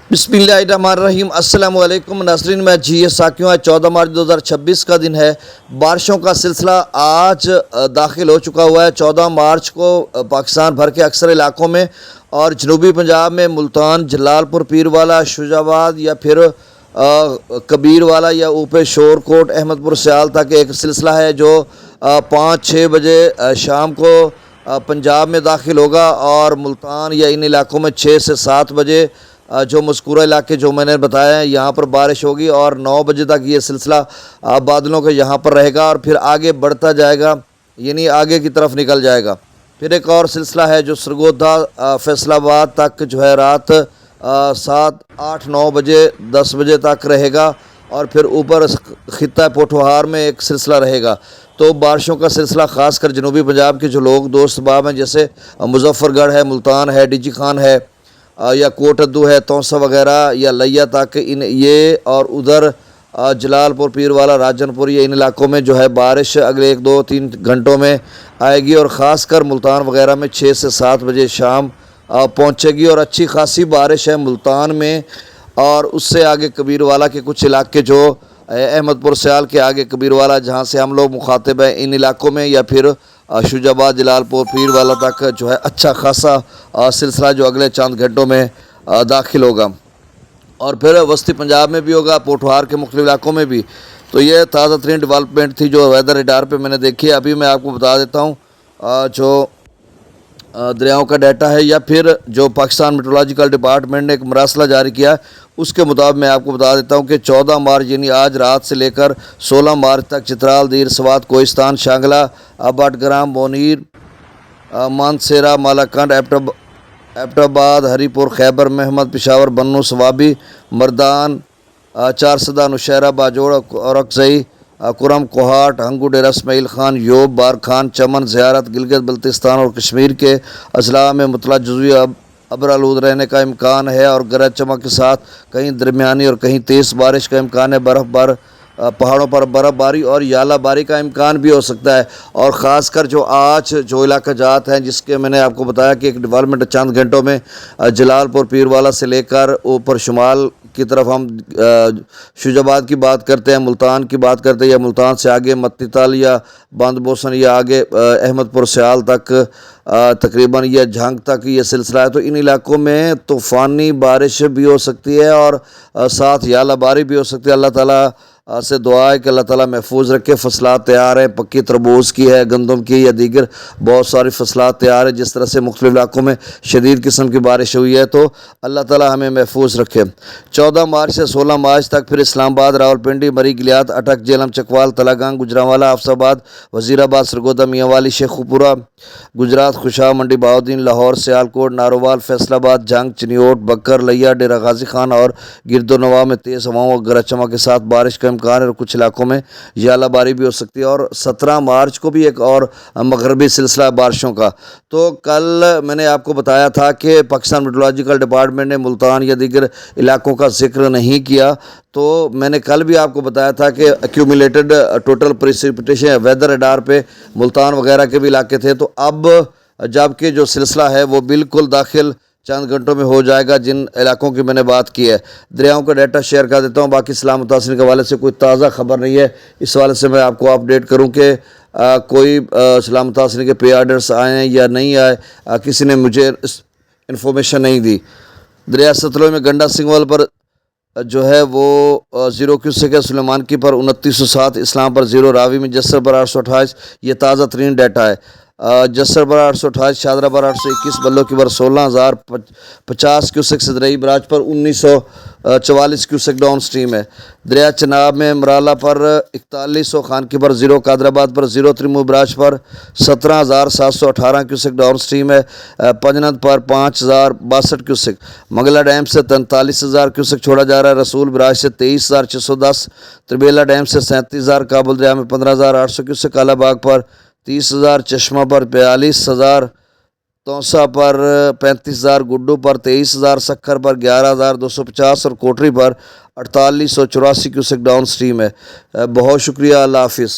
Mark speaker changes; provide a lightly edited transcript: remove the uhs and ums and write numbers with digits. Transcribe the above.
Speaker 1: बिस्मिल्लाहिर्रहमानिर्रहीम। अस्सलाम वालेकुम नाज़रीन, मैं जी साकियों। आज 14 मार्च 2026 का दिन है। बारिशों का सिलसिला आज दाखिल हो चुका हुआ है। 14 मार्च को पाकिस्तान भर के अक्सर इलाकों में और जनूबी पंजाब में मुल्तान, जलालपुर, पीरवाला, शुजाबाद या फिर कबीरवाला या ऊपर शोरकोट, अहमदपुर, सियाल तक एक सिलसिला है जो 5-6 बजे शाम को पंजाब में दाखिल होगा और मुल्तान या इन इलाकों में 6 से 7 बजे जो मज़कूरा इलाके जो मैंने बताया है यहाँ पर बारिश होगी और 9 बजे तक ये सिलसिला बादलों के यहाँ पर रहेगा और फिर आगे बढ़ता जाएगा, यानी आगे की तरफ निकल जाएगा। फिर एक और सिलसिला है जो सरगोधा फैसलाबाद तक जो है रात 7, 8, 9 बजे 10 बजे तक रहेगा और फिर ऊपर खित्ता पोठोहार में एक सिलसिला रहेगा। तो बारिशों का सिलसिला ख़ासकर जनूबी पंजाब के जो लोग दोस्त बाब हैं, जैसे मुजफ्फरगढ़ है, मुल्तान है, डिजी खान है या कोटद्दू है, तौसा वगैरह या लिया तक, इन ये और उधर जलालपुर, पीरवाला, राजनपुर, ये इन इलाकों में जो है बारिश अगले 1-2-3 घंटों में आएगी और ख़ासकर मुल्तान वगैरह में 6 से 7 बजे शाम पहुंचेगी और अच्छी खासी बारिश है मुल्तान में। और उससे आगे कबीरवाला के कुछ इलाके जो अहमदपुर सियाल के आगे कबीरवाला जहाँ से हम लोग मुखातिब हैं, इन इलाकों में या फिर शुजाबाद, जलालपुर, पीरवाला तक जो है अच्छा खासा सिलसिला जो अगले चंद घंटों में दाखिल होगा और फिर वस्ती पंजाब में भी होगा, पोठोहार के मुख्तलिफ इलाकों में भी। तो ये ताज़ा तरीन डेवलपमेंट थी जो वेदर रडार पे मैंने देखी है। अभी मैं आपको बता देता हूँ जो दरियाओं का डाटा है या फिर जो पाकिस्तान मेट्रोलॉजिकल डिपार्टमेंट ने एक मरासला जारी किया है उसके मुताबिक मैं आपको बता देता हूं कि 14 मार्च यानी आज रात से लेकर 16 मार्च तक चित्राल, दीर, स्वात, कोहिस्तान, शांगला, बटग्राम, मोनीर, मानसेरा, मालाकंड, एबटाबाद, हरीपुर, खैबर, महमद, पिशावर, बन्नू, सवाबी, मर्दान, चारसदा, नौशहरा, बाजोड़, औरकजई, कुरम, कोहाट, हंगू, डेरा इस्माइल खान, योब, बार खान, चमन, ज़ियारत, गिलगित बल्तिस्तान और कश्मीर के अजला में मुतला जुज़वी अबरालूद रहने का इम्कान है और गरज चमक के साथ कहीं दरमियानी और कहीं तेज़ बारिश का इम्कान है। पहाड़ों पर बर्फ़बारी और यालाबारी का इम्कान भी हो सकता है। और ख़ासकर जो आज जो इलाका जात हैं जिसके मैंने आपको बताया कि एक डेवलपमेंट चंद घंटों में जलालपुर, पीरवाला से लेकर ऊपर शुमाल की तरफ हम शुजाबाद की बात करते हैं, मुल्तान की बात करते हैं या मुल्तान से आगे मत्तीताल या बंद बोसन या आगे अहमदपुर सियाल तक तकरीबन या झंग तक ये सिलसिला है। तो इन इलाकों में तूफ़ानी बारिश भी हो सकती है और साथ यालाबारी भी हो सकती है। अल्लाह ताला से दुआ है कि अल्लाह ताला महफूज रखे। फसलात तैयार हैं, पक्की तरबूज की है, गंदम की या दीगर बहुत सारी फसलात तैयार है। जिस तरह से मुख्तलिफ इलाकों में शदीद किस्म की बारिश हुई है तो अल्लाह ताला हमें महफूज रखे। 14 मार्च से 16 मार्च तक फिर इस्लामाबाद, रावलपिंडी, मरी, गिलियात, अटक, जेलम, चकवाल, तलागंग, गुजरांवाला, आफसाबाद, वज़ीराबाद, सरगोदा, मियांवाली, शेखुपुरा, गुजरात, खुशा, मंडी बहाउद्दीन, लाहौर, सियालकोट, नारोवाल, फैसलाबाद, जंग, चनियोट, बकर, लिया, डेरा गाजी खान और गिरदोनवा में तेज़ हवाओं और गरज चमक के साथ बारिश का इम्कान है और कुछ इलाकों में यालाबारी भी हो सकती है। और 17 मार्च को भी एक और मगरबी सिलसिला बारिशों का। तो कल मैंने आपको बताया था कि पाकिस्तान मेट्रोलॉजिकल डिपार्टमेंट ने मुल्तान या दीगर इलाकों का जिक्र नहीं किया। तो मैंने कल भी आपको बताया था कि accumulated total precipitation weather radar पे मुल्तान वगैरह के भी इलाके थे। तो अब जबकि जो सिलसिला है वो बिल्कुल दाखिल चंद घंटों में हो जाएगा जिन इलाकों की मैंने बात की है। दरियाओं का डाटा शेयर कर देता हूँ। बाकी सलामत मुतासिर के हवाले से कोई ताज़ा खबर नहीं है, इस वाले से मैं आपको अपडेट करूँ कि कोई सलामत मुतासिर के पे आर्डर्स आए हैं या नहीं आए, किसी ने मुझे इन्फॉर्मेशन नहीं दी। दरिया सतलुज में गंडा सिंगवल पर जो है वो 0 क्यूसेक है, सुलेमान की पर 2907, इस्लाम पर 0, रावी में जस्सर पर 828, ये ताज़ा तरीन डाटा है। जस्सर पर 828, शादरा पर 821, बल्लो की पर 16,050 क्यूसेक, सदरई बराज पर 1944 क्यूसेक डाउन स्ट्रीम है। दरिया चनाब में मराला पर 4100, खान की पर 0, कादराबाद पर 0, त्रिमू बराज पर 17,718 क्यूसेक डाउन स्ट्रीम है। पंजनद पर 5,062 क्यूसेक, मंगला डैम से 43,000 क्यूसेक छोड़ा जा रहा है। रसूल बराज से 23,610, त्रिबेला डैम से 37,000, काबुल दरिया में 15,800 क्यूसेक, कालाबाग पर 30,000, चश्मा पर 42,000, तौसा पर 35,000, गुड्डू पर 23,000, सखर पर 11,250 और कोटरी पर 4884 क्यूसेक डाउन स्ट्रीम है। बहुत शुक्रिया, अल्लाह हाफिज़।